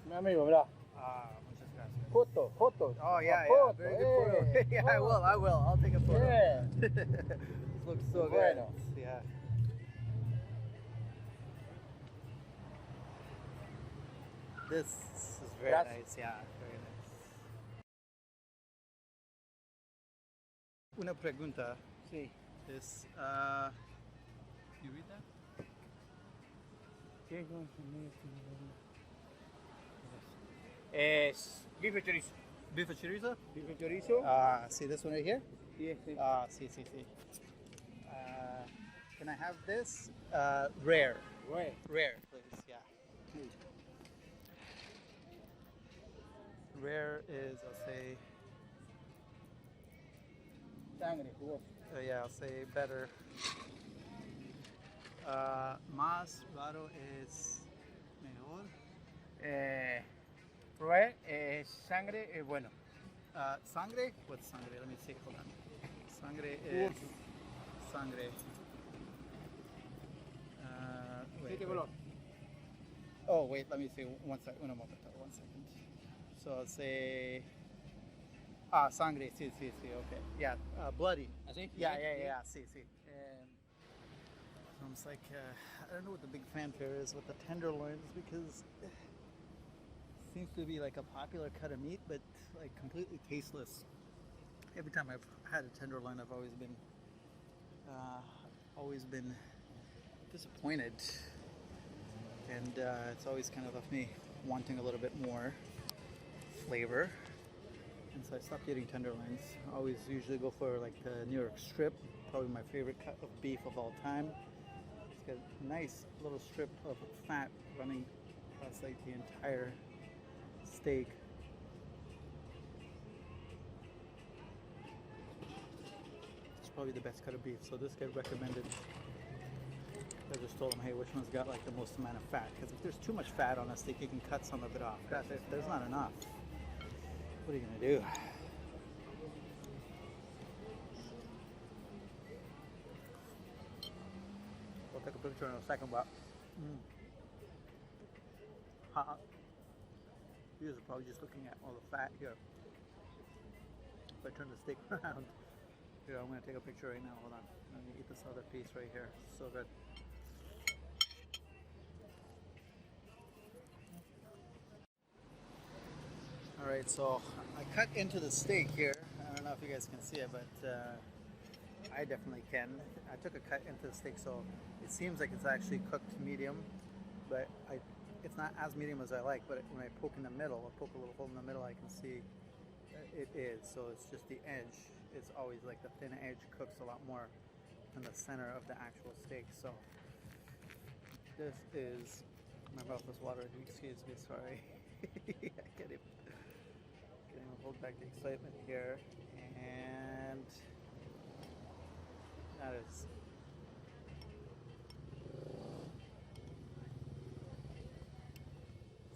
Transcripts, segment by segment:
Mi amigo, mirá. Muchas gracias. Foto, foto. Oh yeah, Una yeah, foto, very good photo. Yeah, I will. I'll take a photo. Yeah. This looks so Bueno. good. Yeah. This is very Gracias. nice. Yeah, very nice. Una pregunta Sí. is, you read that? Es bife chorizo. Beef chorizo? Bife chorizo. See this one right here? Y este. See. Can I have this? Rare. Bueno. Rare, please. Yeah. Sí. Rare is, I'll say, Sangre, jugoso. yeah, I'll say better. Más raro es mejor. Rare es sangre, bueno. Sangre? What's sangre? Let me see. Hold on. Sangre is sangre. Wait. color? Oh, wait. Let me see. One second. One second. So I'll say. Sangre. Sí. Okay. Yeah. Bloody. ¿Así? Yeah. See. It's like, I don't know what the big fanfare is with the tenderloins because it seems to be like a popular cut of meat, but like completely tasteless. Every time I've had a tenderloin, I've always been disappointed, and it's always kind of left me wanting a little bit more flavor. And so I stopped eating tenderloins. I always usually go for like the New York strip, probably my favorite cut of beef of all time. It's got a nice little strip of fat running across like the entire steak. It's probably the best cut of beef. So this guy recommended. I just told him, hey, which one's got like the most amount of fat? Because if there's too much fat on a steak, you can cut some of it off. But if there's not enough, what are you gonna do? We'll take a picture in a second, but you guys are probably just looking at all the fat here. If I turn the steak around, here, I'm gonna take a picture right now. Hold on. I'm gonna eat this other piece right here. So good. All right, so I cut into the steak here. I don't know if you guys can see it, but I definitely can. I took a cut into the steak, so it seems like it's actually cooked medium, but it's not as medium as I like. But when I poke in the middle, I poke a little hole in the middle, I can see it is. So it's just the edge. It's always like the thin edge cooks a lot more than the center of the actual steak. So this is, my mouth is watering. Excuse me, sorry. I can't even hold back the excitement here, and that is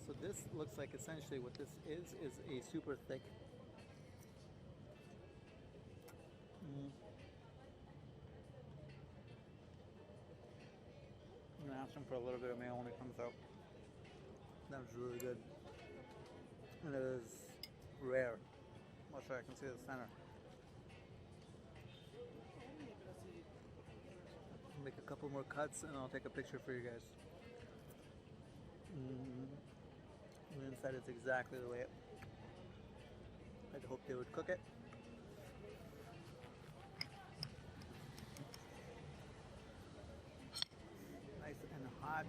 so this looks like essentially what this is a super thick I'm gonna ask him for a little bit of mayo when it comes out. That was really good, and it is rare. Not sure I can see the center. I'll make a couple more cuts and I'll take a picture for you guys. The inside is exactly the way I'd hoped they would cook it. Nice and hot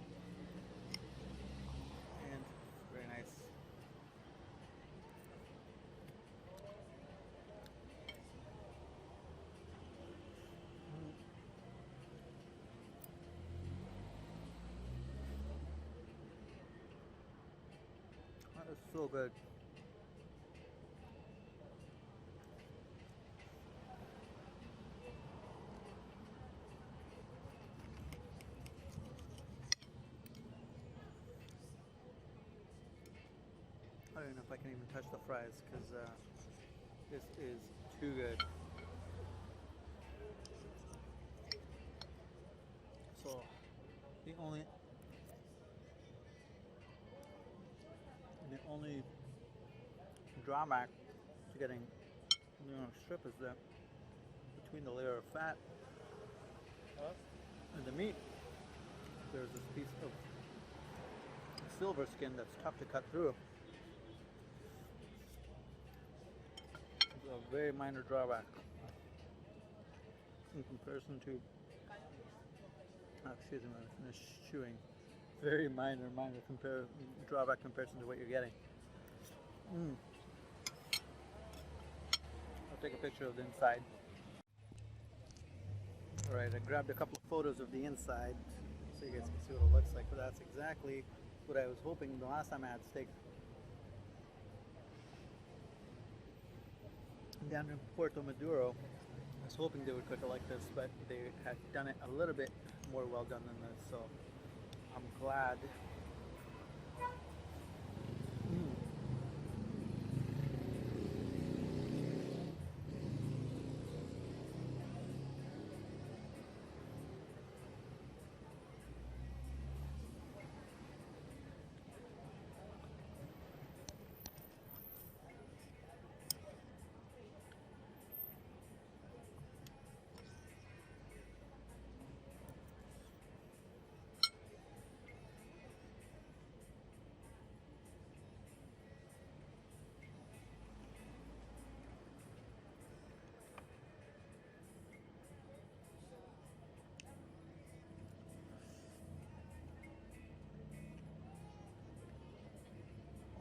and very nice. That is so good. I don't know if I can even touch the fries because this is too good. So the only only drawback to getting strip is that between the layer of fat and the meat, there's this piece of silver skin that's tough to cut through. It's a very minor drawback in comparison to, excuse me, I'm finished chewing. Very minor drawback comparison to what you're getting. I'll take a picture of the inside. Alright, I grabbed a couple of photos of the inside so you guys can see what it looks like, but that's exactly what I was hoping the last time I had steak. Down in Puerto Maduro, I was hoping they would cook it like this, but they had done it a little bit more well done than this, so I'm glad.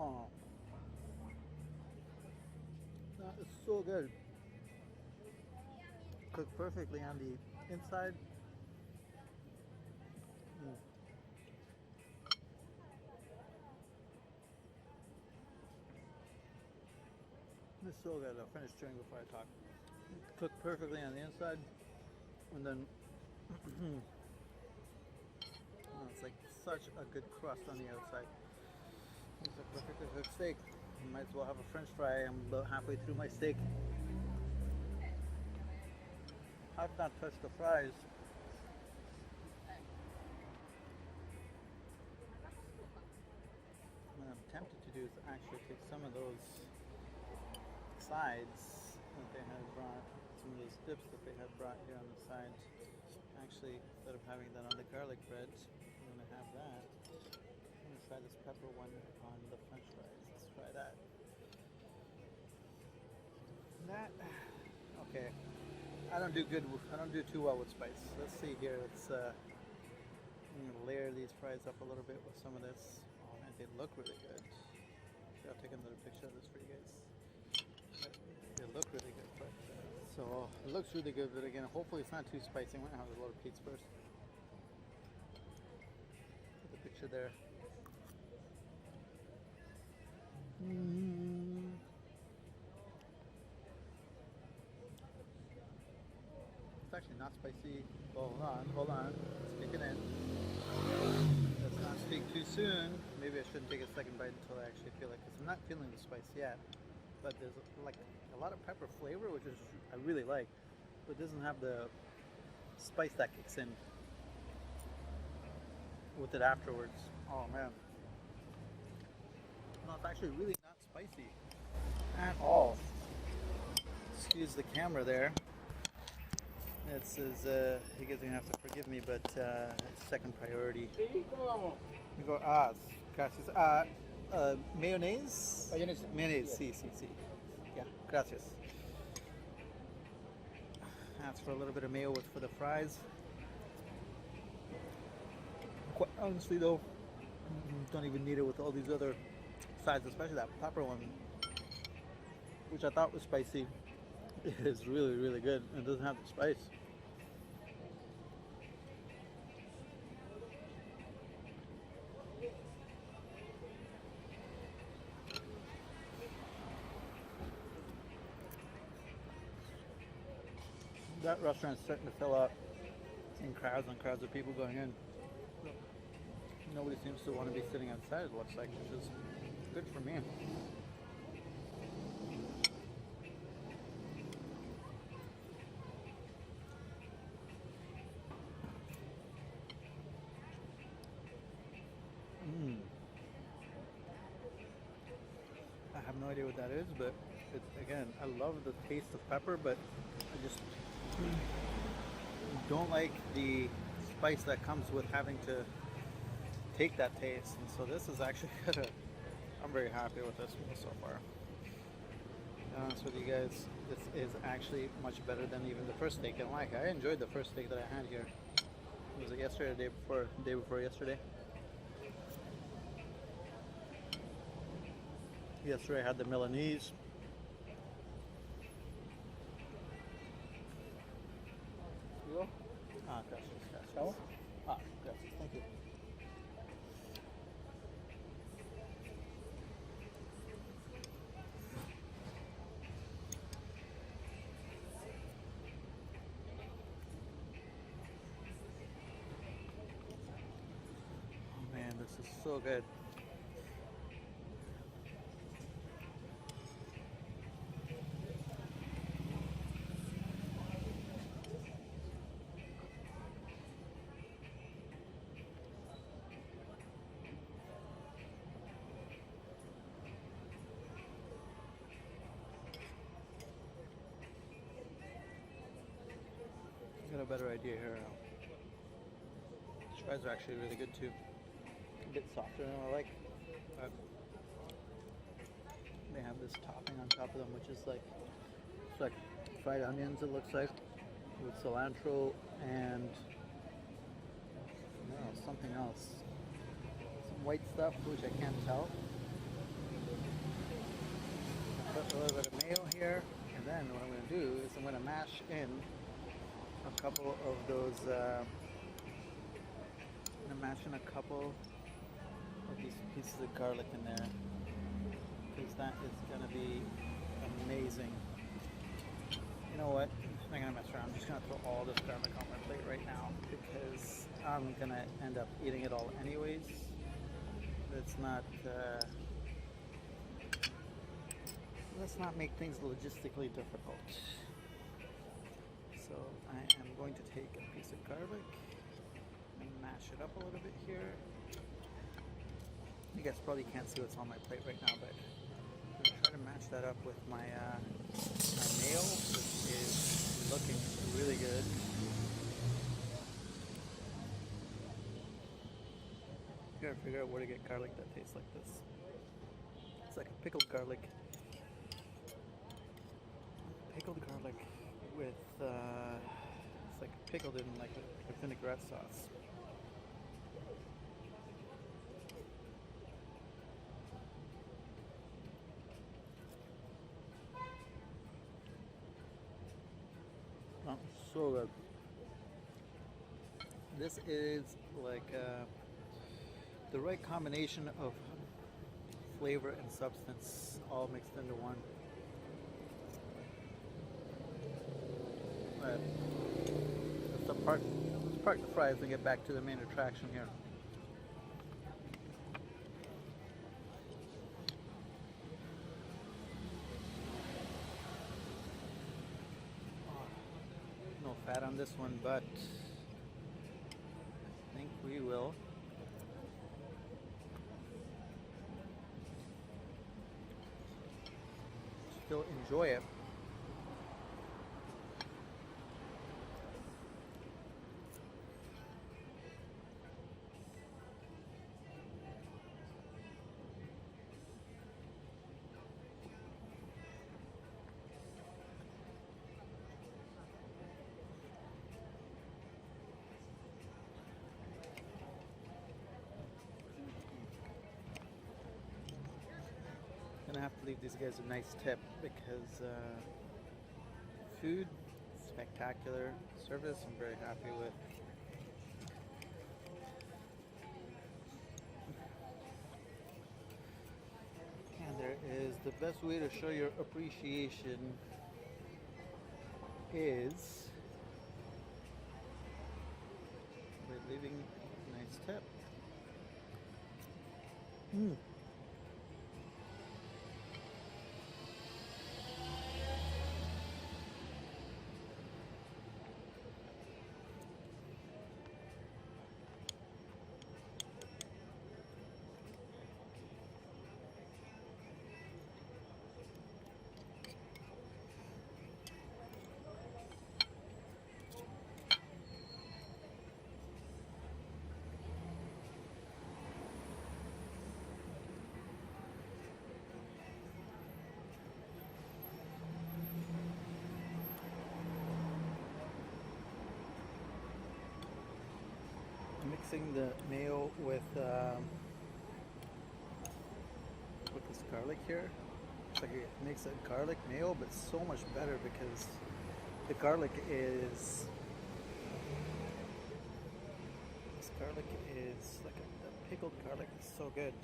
Oh, that is so good. Cooked perfectly on the inside. It's so good. I'll finish chewing before I talk. Cooked perfectly on the inside, and then it's like such a good crust on the outside. It's a perfectly cooked steak. You might as well have a French fry. I'm about halfway through my steak. I've not touched the fries. What I'm tempted to do is actually take some of those sides that they had brought, some of those dips that they had brought here on the sides. Actually, instead of having that on the garlic bread, I'm going to have that. I'm going to try this pepper one on the French fries. Let's try that. Okay. I don't do too well with spice. Let's see here. Let's layer these fries up a little bit with some of this. Oh man, they look really good. I'll take another picture of this for you guys. They look really good, but so it looks really good. But again, hopefully it's not too spicy. I'm gonna have a little pizza first. Put the picture there. It's actually not spicy. Hold on. Let's kick it in. Let's not speak too soon. Maybe I shouldn't take a second bite until I actually feel it, because I'm not feeling the spice yet. But there's like a lot of pepper flavor, which is I really like, but it doesn't have the spice that kicks in with it afterwards. Oh man. No, it's actually really not spicy at all. Excuse the camera there. It says, you guys are gonna have to forgive me, but it's second priority. We go, gracias. Mayonnaise? Mayonnaise, sí. Yeah, gracias. Ask for a little bit of mayo for the fries. Quite honestly though, don't even need it with all these other sides, especially that pepper one, which I thought was spicy. It is really, really good. It doesn't have the spice. That restaurant's starting to fill up, in crowds and crowds of people going in. Nobody seems to want to be sitting outside, it looks like, which is good for me. I have no idea what that is, but again, I love the taste of pepper, but I just don't like the spice that comes with having to take that taste. And so this is actually good. I'm very happy with this one so far. To be honest with you guys, this is actually much better than even the first steak. And like, I enjoyed the first steak that I had here. Was it yesterday or the day before? Day before yesterday. Yesterday I had the Milanese. ¿Digo? Gracias, gracias. ¿Estamos? Gracias, thank you. Oh man, this is so good. Got a better idea here. These fries are actually really good too. A bit softer than I like. But they have this topping on top of them, which is like it's like fried onions. It looks like with cilantro and something else, some white stuff which I can't tell. Put a little bit of mayo here, and then what I'm going to do is I'm going to mash in a couple of those. I'm gonna mash in a couple of these pieces of garlic in there because that is gonna be amazing. You know what? I'm not gonna mess around. I'm just gonna throw all this garlic on my plate right now because I'm gonna end up eating it all anyways. Let's not make things logistically difficult. So I am going to take a piece of garlic and mash it up a little bit here. You guys probably can't see what's on my plate right now, but I'm going to try to match that up with my mayo, which is looking really good. You gotta figure out where to get garlic that tastes like this. It's like a pickled garlic. Pickled garlic with it's like pickled in like a vinaigrette sauce. Oh, so good. This is like the right combination of flavor and substance all mixed into one. But let's park the fries and get back to the main attraction here. No fat on this one, but I think we will. Still enjoy it. Gonna have to leave these guys a nice tip because food, spectacular. Service, I'm very happy with. And there is the best way to show your appreciation is by leaving a nice tip. mixing the mayo with this garlic here. It's like it makes a garlic mayo, but so much better because the garlic is like a pickled garlic. It's so good.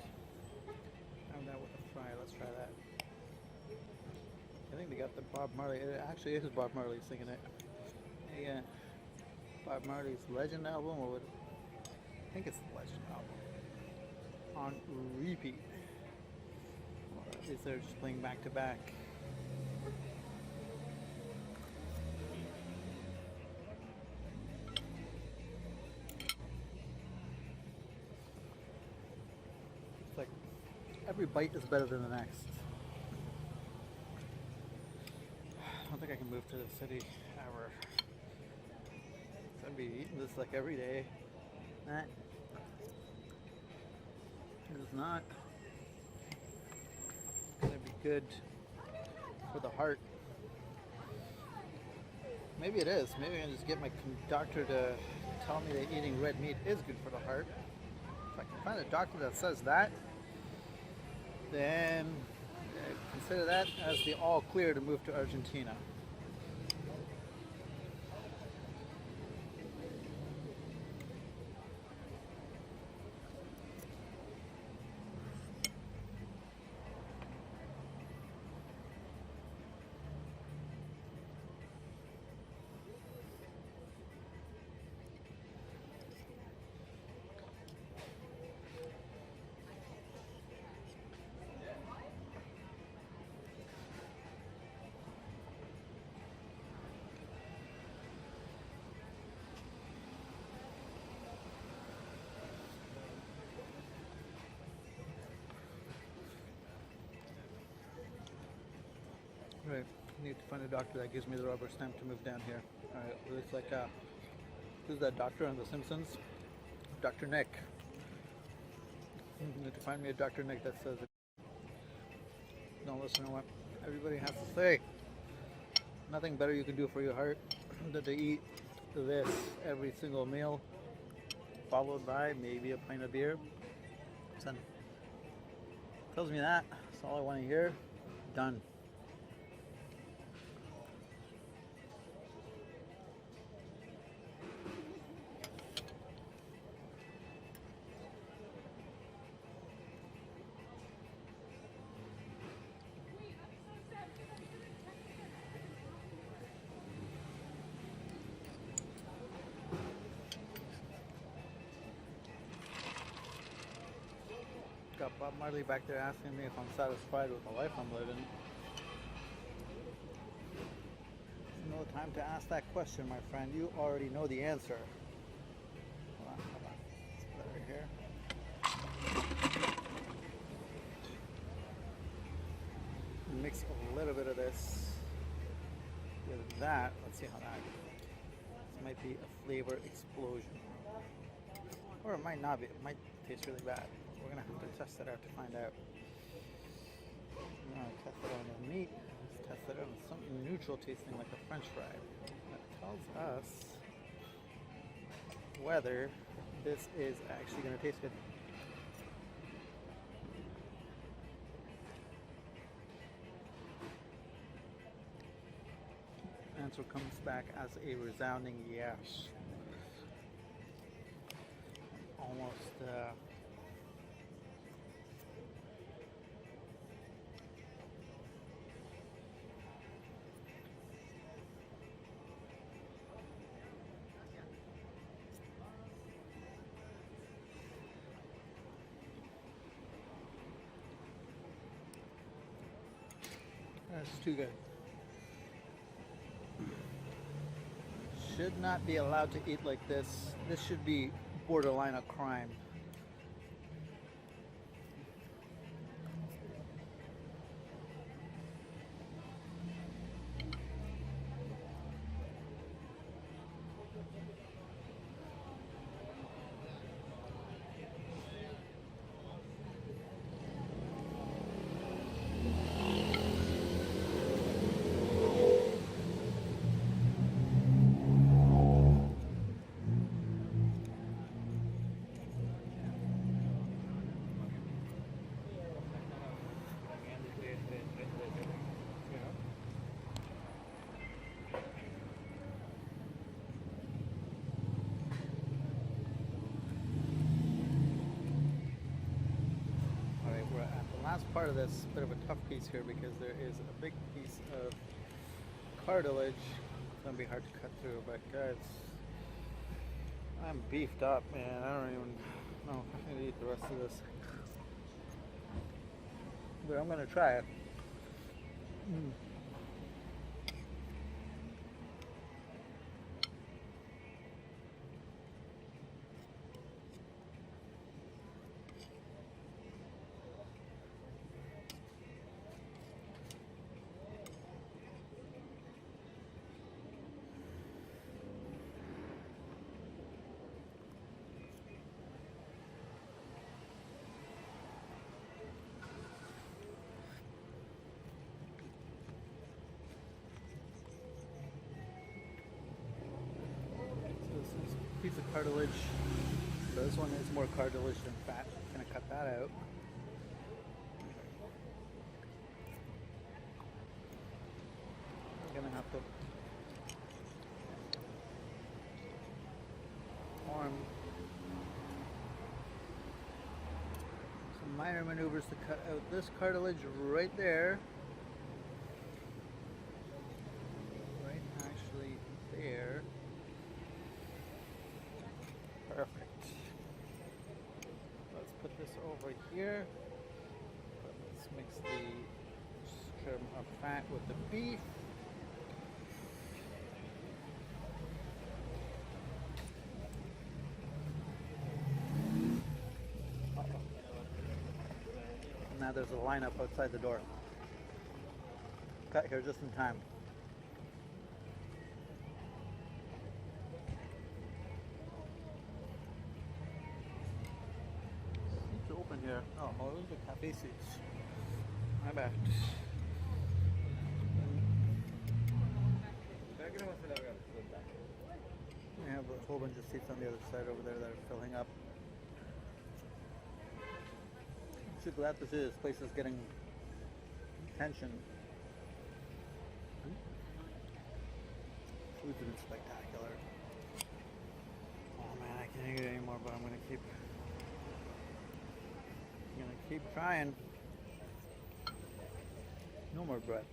I'm that with a fry. Let's try that. I think they got the Bob Marley. It actually is Bob Marley singing it. Yeah, Bob Marley's Legend album, or what? I think it's the Legend album on repeat. Or is they're just playing back to back? It's like every bite is better than the next. I don't think I can move to the city ever. I'd be eating this like every day. That is not gonna be good for the heart. Maybe it is. Maybe I can just get my doctor to tell me that eating red meat is good for the heart. If I can find a doctor that says that, then consider that as the all clear to move to Argentina. Right, need to find a doctor that gives me the rubber stamp to move down here. Alright, it's like, who's that doctor on The Simpsons? Dr. Nick. Need to find me a Dr. Nick that says, don't listen to what everybody has to say. Nothing better you can do for your heart than to eat this every single meal, followed by maybe a pint of beer. So, tells me that. That's all I want to hear. Done. Got Bob Marley back there asking me if I'm satisfied with the life I'm living. No time to ask that question, my friend. You already know the answer. Hold on. Let's put it right here. Mix a little bit of this with that. Let's see how that goes. This might be a flavor explosion. Or it might not be. It might taste really bad. We're going to have to test it out to find out. We're going to test it on the meat. Let's test it on something neutral tasting like a French fry. That tells us whether this is actually going to taste good. Answer comes back as a resounding yes. Almost that's too good. Should not be allowed to eat like this. This should be borderline a crime. part of this bit of a tough piece here because there is a big piece of cartilage. It's gonna be hard to cut through, but guys, I'm beefed up, man. I don't even know if I'm gonna eat the rest of this, but I'm gonna try it. Piece of cartilage. So this one is more cartilage than fat. I'm gonna cut that out. I'm gonna have to form some minor maneuvers to cut out this cartilage right there. Right, actually there. Perfect. Let's put this over here. Let's mix the trim of fat with the beef. Now there's a lineup outside the door. Got here just in time. Open here. Oh, well, those are cafe seats. My bad. We have a whole bunch of seats on the other side over there that are filling up. I'm actually glad to see this place is getting attention. Food's been spectacular. Oh man, I can't eat it anymore, but I'm gonna keep trying. No more bread.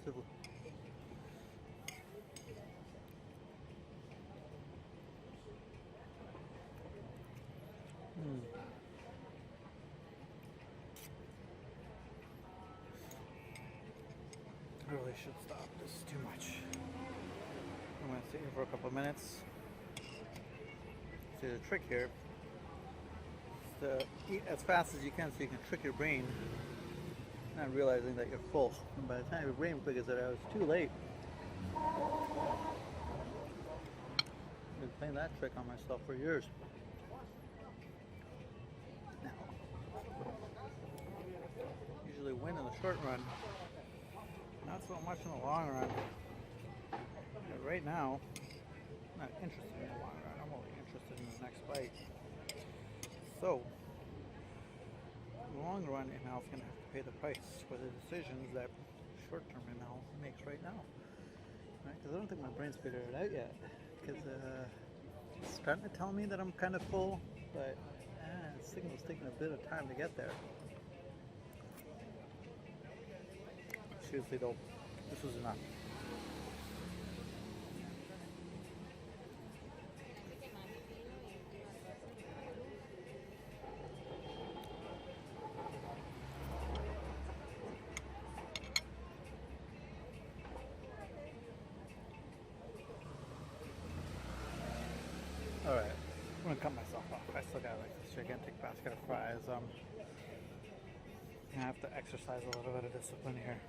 Civil. I really should stop. This is too much. I'm going to sit here for a couple of minutes. See, the trick here is to eat as fast as you can so you can trick your brain, not realizing that you're full. And by the time your brain figures it out, it's too late. I've been playing that trick on myself for years. Now, usually win in the short run, not so much in the long run. But right now, I'm not interested in the long run. I'm only interested in the next bite. So, in the long run, Inal's going to have to pay the price for the decisions that short-term Inal makes right now. Right? Because I don't think my brain's figured it out yet. Because it's starting to tell me that I'm kind of full, but the signal's taking a bit of time to get there. Seriously though, this was enough. Alright, I'm gonna cut myself off. I still got like this gigantic basket of fries. I have to exercise a little bit of discipline here.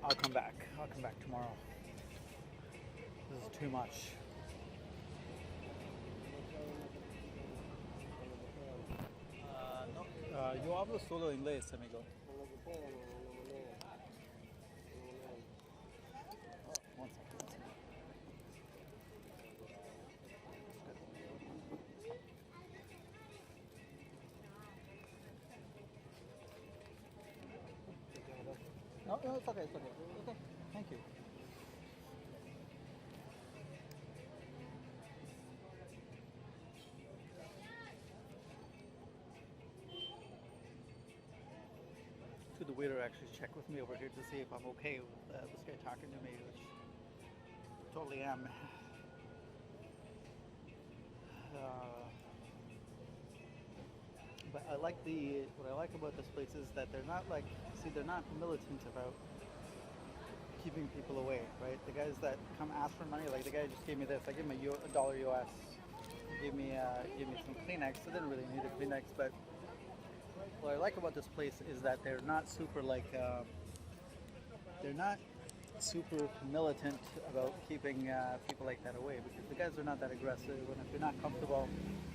I'll come back. I'll come back tomorrow. This is too much. No. Yo hablo solo inglés, amigo. One second. No, it's okay, it's okay. Okay, thank you. Should the waiter actually check with me over here to see if I'm okay with this guy talking to me, which I totally am. But I like what I like about this place is that they're not like, they're not militant about keeping people away, right? The guys that come ask for money, like the guy just gave me this. I gave him a dollar US. He gave me some Kleenex. I didn't really need a Kleenex, but what I like about this place is that they're not super like they're not super militant about keeping people like that away, because the guys are not that aggressive. And if you're not comfortable,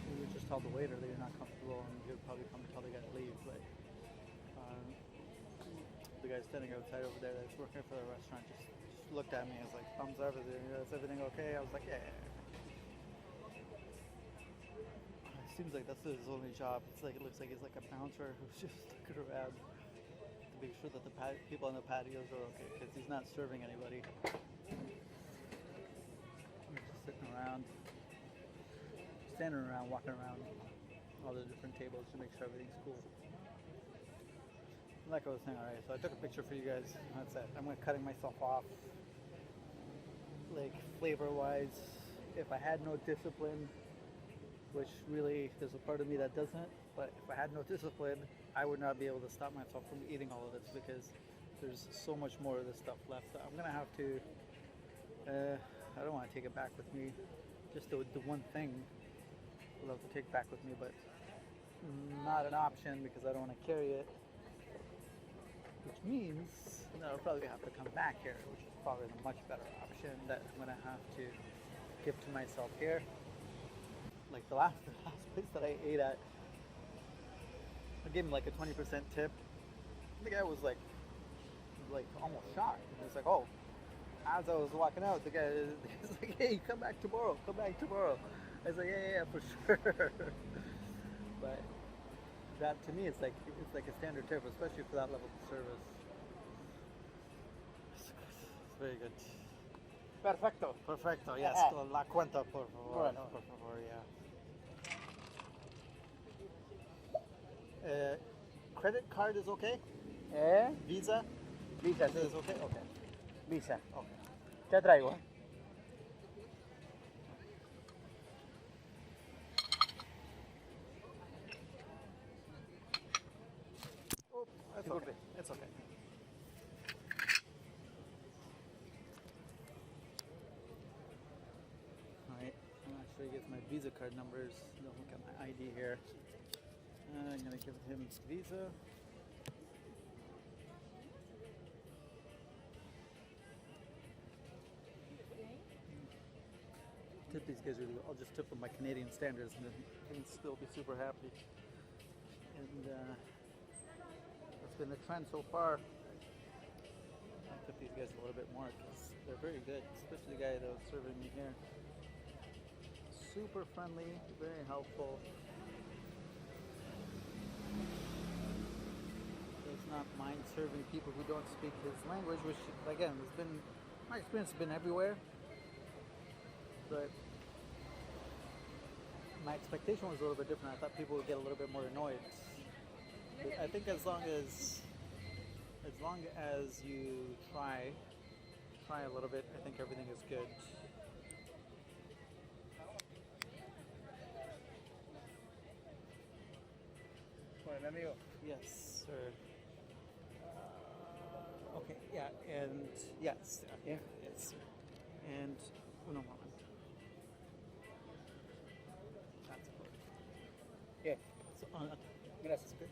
you would just tell the waiter that you're not comfortable, and he'll probably come and tell the guy to leave. But the guy standing outside over there that's working for the restaurant just looked at me and was like, thumbs up, is everything okay? I was like, yeah. It seems like that's his only job. It looks like he's like a bouncer who's just looking around to make sure that the people on the patios are okay, because he's not serving anybody. He's just sitting around, standing around, walking around all the different tables to make sure everything's cool. Like I was saying, alright, so I took a picture for you guys. That's it. I'm cutting myself off. Like, flavor-wise, if I had no discipline, which really, there's a part of me that doesn't, but if I had no discipline, I would not be able to stop myself from eating all of this, because there's so much more of this stuff left. I'm going to have to, I don't want to take it back with me. Just the one thing I'd love to take back with me, but not an option because I don't want to carry it. Which means that I'll probably have to come back here, which is probably the much better option that I'm going to have to give to myself here. Like the last place that I ate at, I gave him like a 20% tip. The guy was like almost shocked. He was like, oh, as I was walking out, the guy's like, hey, come back tomorrow. I was like, yeah, for sure. But that to me, it's like a standard tip, especially for that level of service. It's very good. Perfecto, yes. La cuenta, por favor. Bueno. Por favor, yeah. Credit card is okay? Visa? Visa, Is sí. okay? Okay. Visa. Okay. Ya traigo. Oh, it's okay. It's okay. Alright, I'm going to show you guys my Visa card numbers. Don't look at my ID here. I'm going to give him Visa. Tip these guys really well. I'll just tip them by Canadian standards and then they can still be super happy. And that's been the trend so far. I'll tip these guys a little bit more because they're very good, especially the guy that was serving me here. Super friendly, very helpful. not mind serving people who don't speak his language, which again has been my experience has been everywhere. But my expectation was a little bit different. I thought people would get a little bit more annoyed. But I think as long as you try a little bit, I think everything is good. Bueno, amigo. Yes, sir. Okay, yeah, and yes, Yeah. yes, sir. And uno moment. That's good. Yeah. So, okay. Gracias. Good.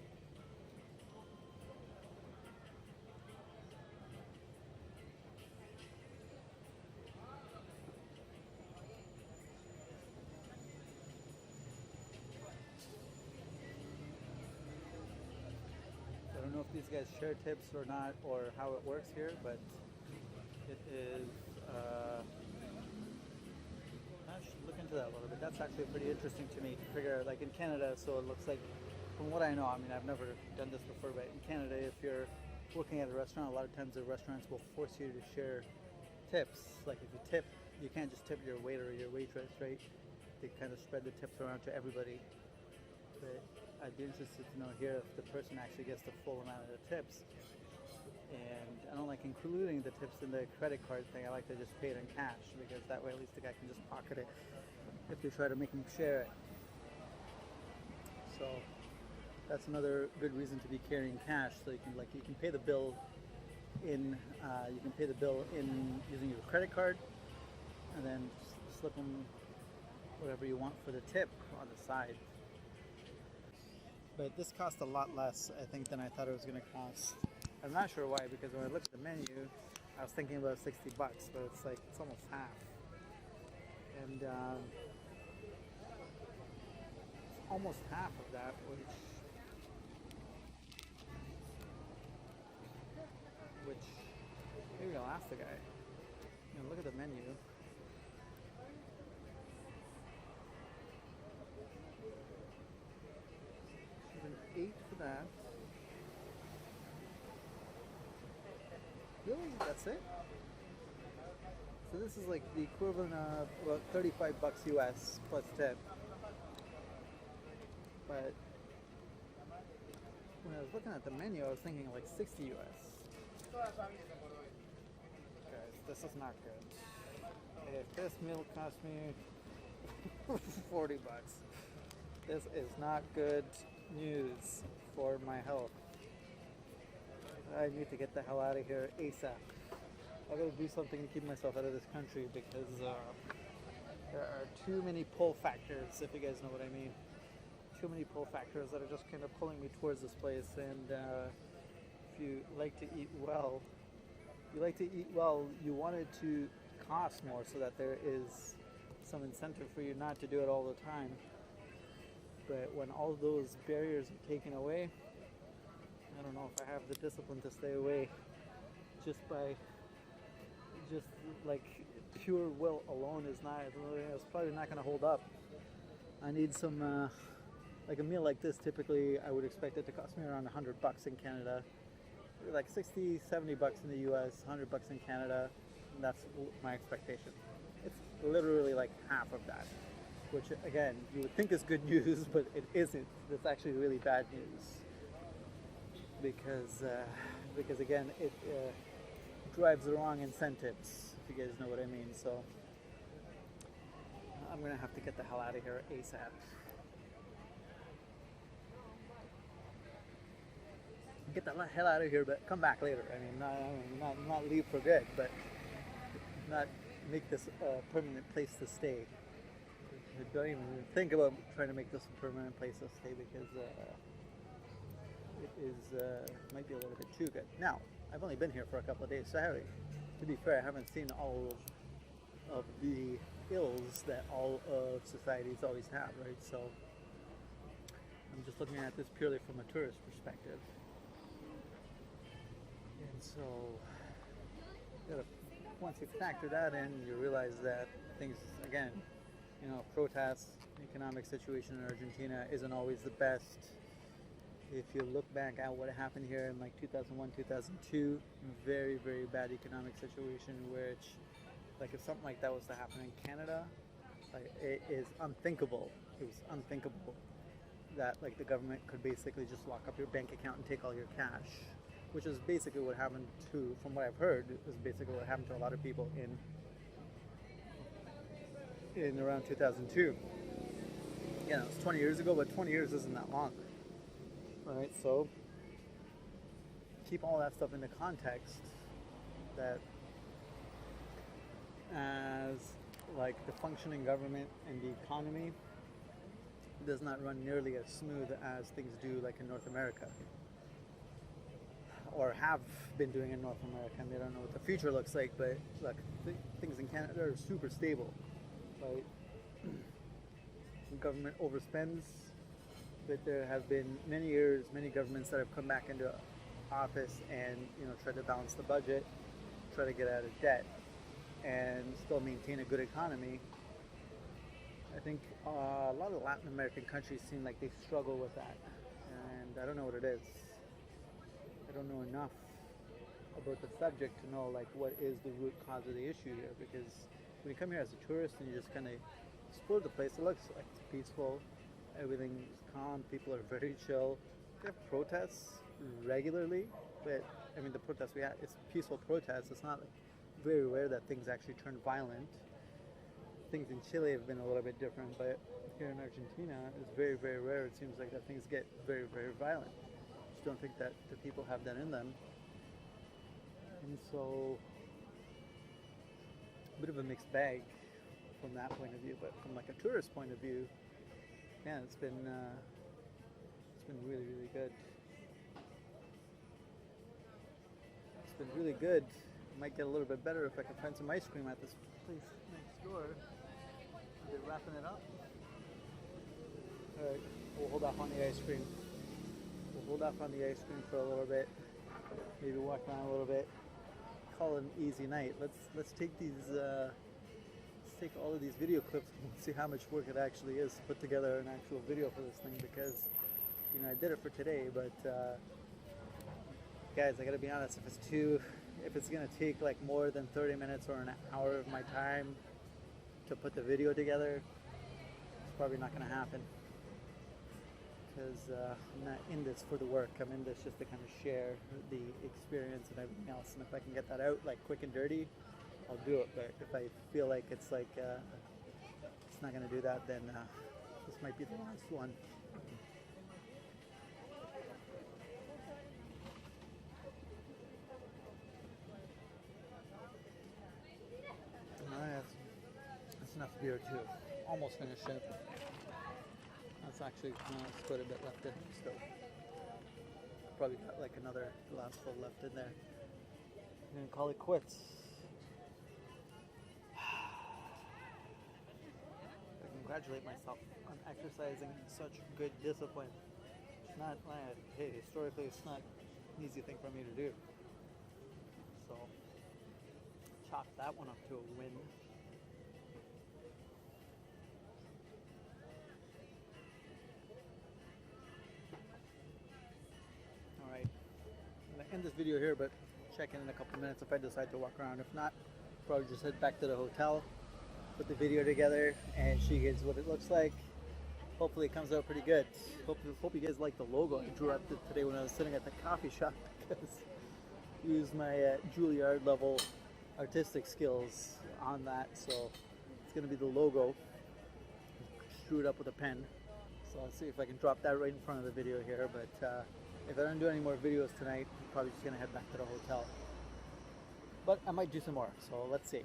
I don't know if these guys share tips or not, or how it works here, but it is. I should look into that a little bit. That's actually pretty interesting to me to figure out. Like in Canada, so it looks like, from what I know, I mean, I've never done this before, but in Canada, if you're working at a restaurant, a lot of times the restaurants will force you to share tips. Like if you tip, you can't just tip your waiter or your waitress, right? They kind of spread the tips around to everybody. But I'd be interested to know here if the person actually gets the full amount of the tips. And I don't like including the tips in the credit card thing. I like to just pay it in cash because that way at least the guy can just pocket it if they try to make him share it. So that's another good reason to be carrying cash. So you can pay the bill in using your credit card, and then slip them whatever you want for the tip on the side. But this cost a lot less, I think, than I thought it was going to cost. I'm not sure why, because when I looked at the menu, I was thinking about $60, but it's like it's almost half. And it's almost half of that, which maybe I'll ask the guy. You know, look at the menu. Even 8 for that. Really? That's it? So this is like the equivalent of about $35 US plus tip. But when I was looking at the menu, I was thinking like 60 US. Guys, this is not good. If this meal cost me $40, this is not good news for my health. I need to get the hell out of here ASAP. I gotta do something to keep myself out of this country because there are too many pull factors, if you guys know what I mean. Too many pull factors that are just kind of pulling me towards this place. And if you like to eat well, you want it to cost more so that there is some incentive for you not to do it all the time. But when all those barriers are taken away, I don't know if I have the discipline to stay away just like pure will alone is not, it's probably not going to hold up. I need some, like a meal like this, typically I would expect it to cost me around $100 in Canada. Like 60, $70 in the US, $100 in Canada. And that's my expectation. It's literally like half of that, which again, you would think is good news, but it isn't. It's actually really bad news. Because again, it drives the wrong incentives, if you guys know what I mean. So I'm gonna have to get the hell out of here ASAP. Get the hell out of here, but come back later. I mean, not leave for good, but not make this a permanent place to stay. Don't even think about trying to make this a permanent place to stay because it is might be a little bit too good. Now, I've only been here for a couple of days, so to be fair, I haven't seen all of the ills that all of societies always have, right? So I'm just looking at this purely from a tourist perspective. And so, once you factor that in, you realize that things, again, protests, economic situation in Argentina isn't always the best. if you look back at what happened here in like 2001, 2002, very, very bad economic situation, which, like, if something like that was to happen in Canada, like, it is unthinkable. It was unthinkable that, like, the government could basically just lock up your bank account and take all your cash, which is basically what happened to, from what I've heard, is basically what happened to a lot of people in around 2002. Yeah, it was 20 years ago, but 20 years isn't that long. Right, so keep all that stuff into context, that as, like, the functioning government and the economy does not run nearly as smooth as things do, like, in North America, or have been doing in North America, and they don't know what the future looks like. But look, things in Canada are super stable, right? The government overspends, but there have been many years, many governments that have come back into office and, you know, try to balance the budget, try to get out of debt, and still maintain a good economy. I think a lot of Latin American countries seem like they struggle with that, and I don't know what it is. I don't know enough about the subject to know, like, what is the root cause of the issue here, because when you come here as a tourist and you just kind of explore the place, it looks like it's peaceful, everything's calm, people are very chill. They have protests regularly, but I mean, the protests we have, it's peaceful protests. It's not, like, very rare that things actually turn violent. Things in Chile have been a little bit different, but here in Argentina, it's very, very rare. It seems like that things get very, very violent. I just don't think that the people have that in them. And so, a bit of a mixed bag from that point of view. But from, like, a tourist point of view, yeah, it's been really, really good. It's been really good. It might get a little bit better if I can find some ice cream at this place next door. Are they wrapping it up? Alright, we'll hold off on the ice cream. We'll hold off on the ice cream for a little bit. Maybe walk around a little bit. Call it an easy night. Let's take these let's take all of these video clips and see how much work it actually is to put together an actual video for this thing, because, you know, I did it for today, but guys, I gotta be honest, if it's gonna take like more than 30 minutes or an hour of my time to put the video together, it's probably not gonna happen, because I'm not in this for the work. I'm in this just to kind of share the experience and everything else, and if I can get that out, like, quick and dirty, I'll do it. But if I feel like it's like it's not gonna do that, then this might be the last one. Alright, that's enough beer too. Almost finished it. That's actually it's quite a bit left in still. Probably got like another glassful left in there. I'm gonna call it quits. I congratulate myself on exercising such good discipline. It's not, hey, historically it's not an easy thing for me to do. So, chalk that one up to a win. Alright, I'm going to end this video here, but check in a couple minutes if I decide to walk around. If not, probably just head back to the hotel, put the video together, and show you guys what it looks like. Hopefully it comes out pretty good. Hope you guys like the logo I drew up today when I was sitting at the coffee shop, because I used my Juilliard level artistic skills on that. So it's going to be the logo. Drew it up with a pen. So I'll see if I can drop that right in front of the video here. But if I don't do any more videos tonight, I'm probably just going to head back to the hotel. But I might do some more, so let's see.